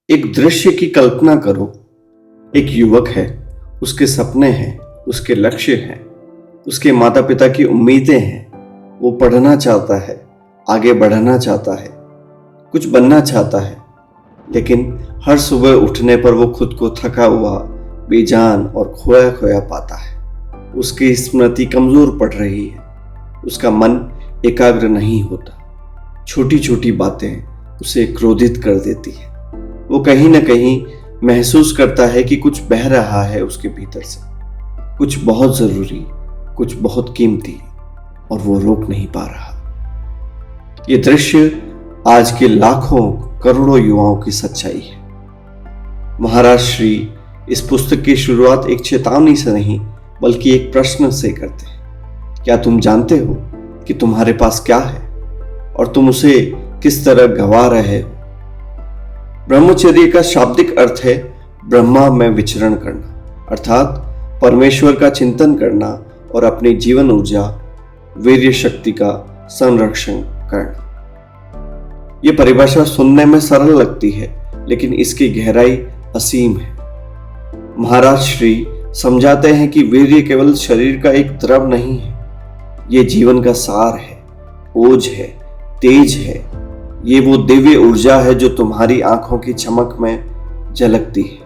एक दृश्य की कल्पना करो। एक युवक है, उसके सपने हैं, उसके लक्ष्य हैं, उसके माता पिता की उम्मीदें हैं। वो पढ़ना चाहता है, आगे बढ़ना चाहता है, कुछ बनना चाहता है, लेकिन हर सुबह उठने पर वो खुद को थका हुआ, बेजान और खोया खोया पाता है। उसकी स्मृति कमजोर पड़ रही है, उसका मन एकाग्र नहीं होता। छोटी छोटी बातें उसे क्रोधित कर देती है। वो कहीं ना कहीं महसूस करता है कि कुछ बह रहा है उसके भीतर से, कुछ बहुत जरूरी, कुछ बहुत कीमती, और वो रोक नहीं पा रहा। ये दृश्य आज के लाखों करोड़ों युवाओं की सच्चाई है। महाराज श्री इस पुस्तक की शुरुआत एक चेतावनी से नहीं, बल्कि एक प्रश्न से करते हैं। क्या तुम जानते हो कि तुम्हारे पास क्या है और तुम उसे किस तरह गंवा रहे हो? ब्रह्मचर्य का शाब्दिक अर्थ है ब्रह्मा में विचरण करना, अर्थात परमेश्वर का चिंतन करना और अपनी जीवन ऊर्जा, वीर्य शक्ति का संरक्षण करना। यह परिभाषा सुनने में सरल लगती है, लेकिन इसकी गहराई असीम है। महाराज श्री समझाते हैं कि वीर्य केवल शरीर का एक द्रव नहीं है, यह जीवन का सार है, ओज है, तेज है। ये वो दिव्य ऊर्जा है जो तुम्हारी आंखों की चमक में झलकती है,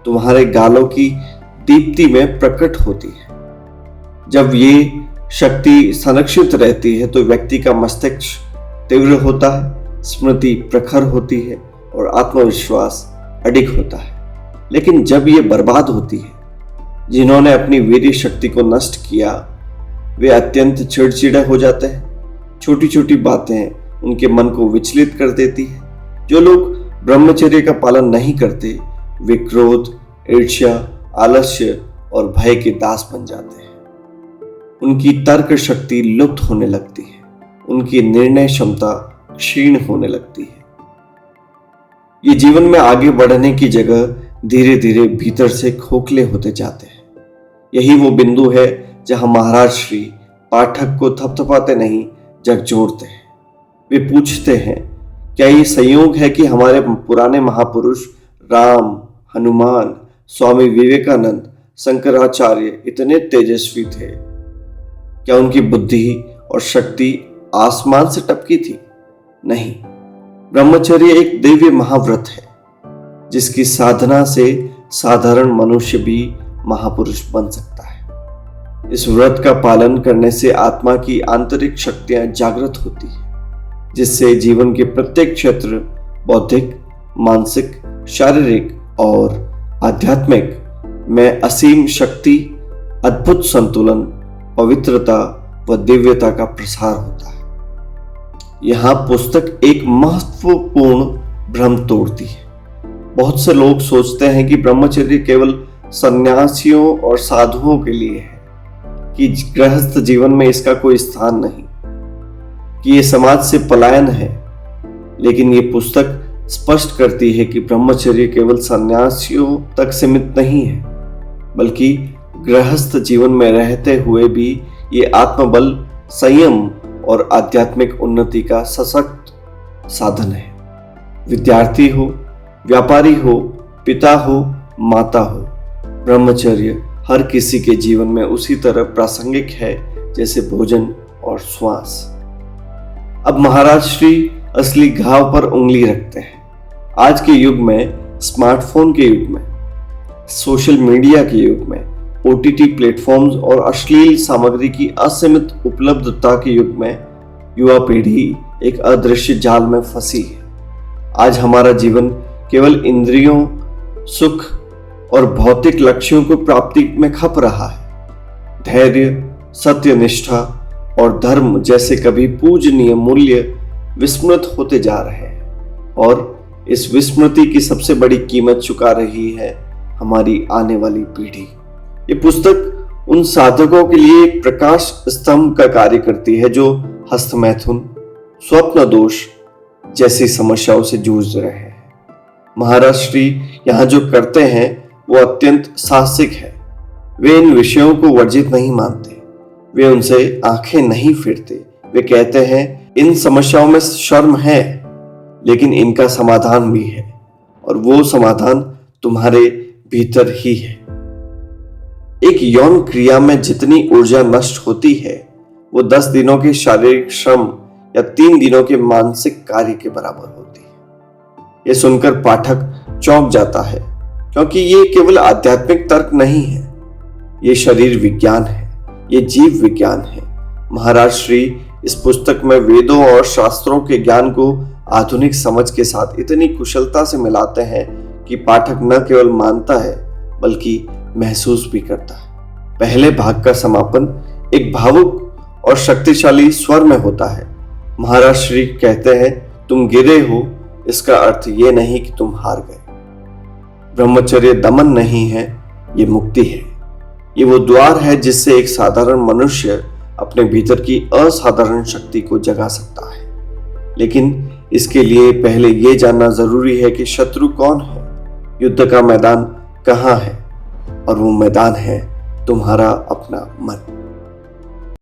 तुम्हारे गालों की दीप्ति में प्रकट होती है। जब ये शक्ति संरक्षित रहती है तो व्यक्ति का मस्तिष्क तीव्र होता है, स्मृति प्रखर होती है और आत्मविश्वास अडिग होता है। लेकिन जब ये बर्बाद होती है, जिन्होंने अपनी वीर्य शक्ति को नष्ट किया, वे अत्यंत चिड़चिड़े हो जाते हैं। छोटी छोटी बातें उनके मन को विचलित कर देती है। जो लोग ब्रह्मचर्य का पालन नहीं करते, वे क्रोध, ईर्ष्या, आलस्य और भय के दास बन जाते हैं। उनकी तर्क शक्ति लुप्त होने लगती है, उनकी निर्णय क्षमता क्षीण होने लगती है। ये जीवन में आगे बढ़ने की जगह धीरे धीरे भीतर से खोखले होते जाते हैं। यही वो बिंदु है जहां महाराज श्री पाठक को थपथपाते नहीं, झकझोरते हैं। वे पूछते हैं, क्या ये संयोग है कि हमारे पुराने महापुरुष राम, हनुमान, स्वामी विवेकानंद, शंकराचार्य इतने तेजस्वी थे? क्या उनकी बुद्धि और शक्ति आसमान से टपकी थी? नहीं, ब्रह्मचर्य एक दिव्य महाव्रत है, जिसकी साधना से साधारण मनुष्य भी महापुरुष बन सकता है। इस व्रत का पालन करने से आत्मा की आंतरिक शक्तियां जागृत होती है, जिससे जीवन के प्रत्येक क्षेत्र, बौद्धिक, मानसिक, शारीरिक और आध्यात्मिक में असीम शक्ति, अद्भुत संतुलन, पवित्रता व दिव्यता का प्रसार होता है। यहां पुस्तक एक महत्वपूर्ण भ्रम तोड़ती है। बहुत से लोग सोचते हैं कि ब्रह्मचर्य केवल सन्यासियों और साधुओं के लिए है, कि गृहस्थ जीवन में इसका कोई स्थान नहीं, कि ये समाज से पलायन है। लेकिन ये पुस्तक स्पष्ट करती है कि ब्रह्मचर्य केवल सन्यासियों तक सीमित नहीं है, बल्कि गृहस्थ जीवन में रहते हुए भी ये आत्मबल, संयम और आध्यात्मिक उन्नति का सशक्त साधन है। विद्यार्थी हो, व्यापारी हो, पिता हो, माता हो, ब्रह्मचर्य हर किसी के जीवन में उसी तरह प्रासंगिक है जैसे भोजन और श्वास। अब महाराज श्री असली घाव पर उंगली रखते हैं। आज के युग में, स्मार्टफोन के युग में, सोशल मीडिया के युग में, ओटीटी प्लेटफॉर्म्स और अश्लील सामग्री की असीमित उपलब्धता के युग में युवा पीढ़ी एक अदृश्य जाल में फंसी है। आज हमारा जीवन केवल इंद्रियों, सुख और भौतिक लक्ष्यों को प्राप्ति में खप रहा है। धैर्य, सत्यनिष्ठा और धर्म जैसे कभी पूजनीय मूल्य विस्मृत होते जा रहे हैं, और इस विस्मृति की सबसे बड़ी कीमत चुका रही है हमारी आने वाली पीढ़ी। ये पुस्तक उन साधकों के लिए एक प्रकाश स्तंभ का कार्य करती है जो हस्तमैथुन, स्वप्न दोष जैसी समस्याओं से जूझ रहे हैं। महाराज श्री यहाँ जो करते हैं वो अत्यंत साहसिक है। वे इन विषयों को वर्जित नहीं मानते, वे उनसे आंखें नहीं फेरते। वे कहते हैं इन समस्याओं में शर्म है, लेकिन इनका समाधान भी है, और वो समाधान तुम्हारे भीतर ही है। एक यौन क्रिया में जितनी ऊर्जा नष्ट होती है वो 10 दिनों के शारीरिक श्रम या 3 दिनों के मानसिक कार्य के बराबर होती है। ये सुनकर पाठक चौंक जाता है, क्योंकि ये केवल आध्यात्मिक तर्क नहीं है, ये शरीर विज्ञान है, ये जीव विज्ञान है। महाराज श्री इस पुस्तक में वेदों और शास्त्रों के ज्ञान को आधुनिक समझ के साथ इतनी कुशलता से मिलाते हैं कि पाठक न केवल मानता है बल्कि महसूस भी करता है। पहले भाग का समापन एक भावुक और शक्तिशाली स्वर में होता है। महाराज श्री कहते हैं, तुम गिरे हो, इसका अर्थ ये नहीं कि तुम हार गए। ब्रह्मचर्य दमन नहीं है, ये मुक्ति है। ये वो द्वार है जिससे एक साधारण मनुष्य अपने भीतर की असाधारण शक्ति को जगा सकता है। लेकिन इसके लिए पहले ये जानना जरूरी है कि शत्रु कौन है, युद्ध का मैदान कहाँ है, और वो मैदान है तुम्हारा अपना मन।